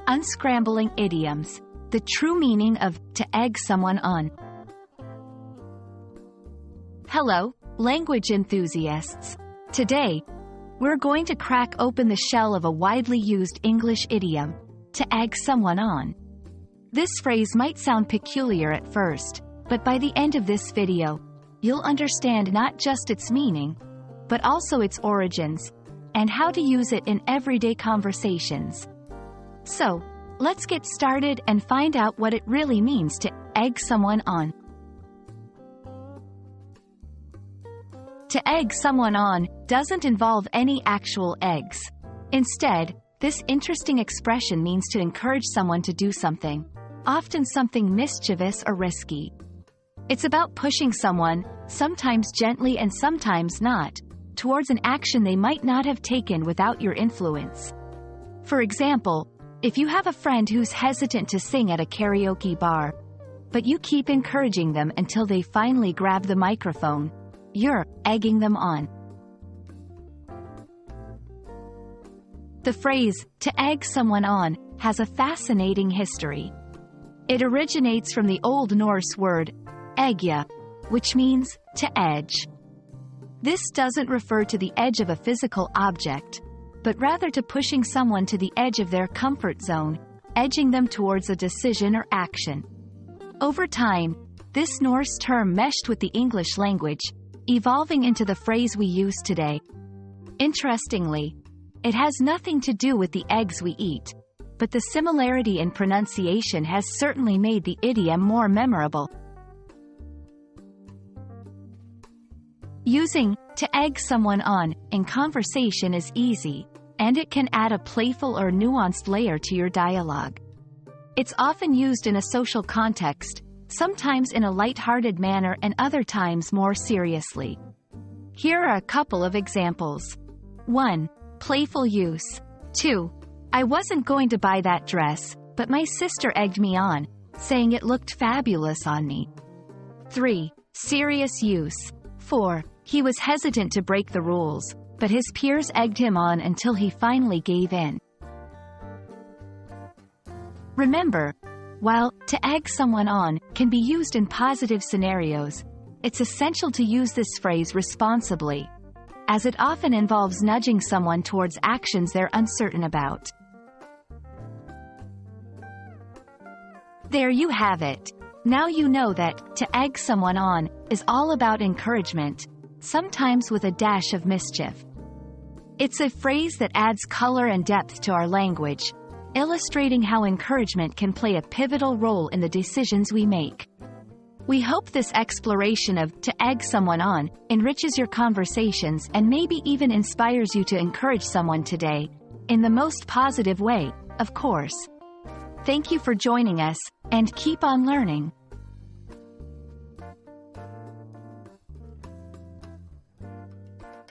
Unscrambling Idioms, the true meaning of to egg someone on. Hello, language enthusiasts. Today, we're going to crack open the shell of a widely used English idiom, to egg someone on. This phrase might sound peculiar at first, but by the end of this video, you'll understand not just its meaning, but also its origins, and how to use it in everyday conversations. So, let's get started and find out what it really means to egg someone on. To egg someone on doesn't involve any actual eggs. Instead, this interesting expression means to encourage someone to do something, often something mischievous or risky. It's about pushing someone, sometimes gently and sometimes not, towards an action they might not have taken without your influence. For example, if you have a friend who's hesitant to sing at a karaoke bar, but you keep encouraging them until they finally grab the microphone, you're egging them on. The phrase, to egg someone on, has a fascinating history. It originates from the Old Norse word, eggja, which means to edge. This doesn't refer to the edge of a physical object, but rather to pushing someone to the edge of their comfort zone, edging them towards a decision or action. Over time, this Norse term meshed with the English language, evolving into the phrase we use today. Interestingly, it has nothing to do with the eggs we eat, but the similarity in pronunciation has certainly made the idiom more memorable. Using to egg someone on in conversation is easy, and it can add a playful or nuanced layer to your dialogue. It's often used in a social context, sometimes in a light-hearted manner and other times more seriously. Here are a couple of examples. 1. Playful use. 2. I wasn't going to buy that dress, but my sister egged me on, saying it looked fabulous on me. 3. Serious use. 4. He was hesitant to break the rules, but his peers egged him on until he finally gave in. Remember, while to egg someone on can be used in positive scenarios, it's essential to use this phrase responsibly, as it often involves nudging someone towards actions they're uncertain about. There you have it. Now you know that to egg someone on is all about encouragement, sometimes with a dash of mischief. It's a phrase that adds color and depth to our language, illustrating how encouragement can play a pivotal role in the decisions we make. We hope this exploration of to egg someone on enriches your conversations and maybe even inspires you to encourage someone today, in the most positive way, of course. Thank you for joining us, and keep on learning.